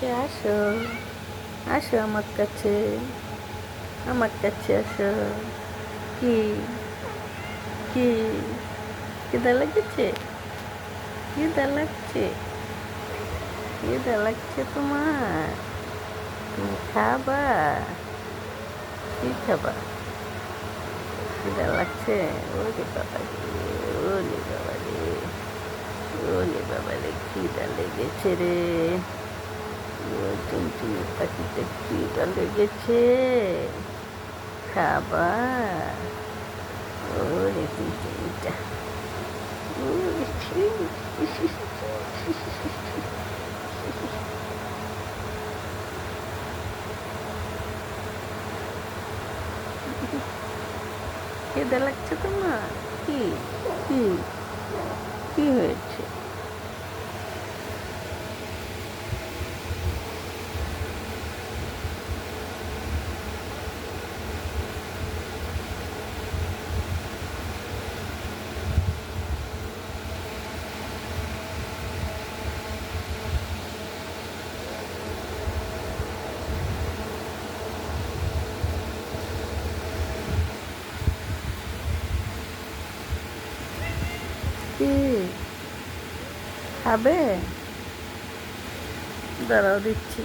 কাছে আসো, আসো আমার কাছে আসো। কি কি খিদা লেগেছে? খিদা লাগছে? খিদা লাগছে তোমার? তুমি খাবা? কি খাবা? খিদা লাগছে? ওরে বাবা রে, ওরে বাবা রে, ওরে বাবা রে, খিদা লেগেছে রে। ও টুনটুনি পাখিতে খিদা লেগেছে, খাবা? ওরে টুনটুনিটা, ওরে ছি। খিদে লাগছে তোমার? কি কি কি হয়েছে? কি খাবে? দাঁড়াও দিচ্ছি।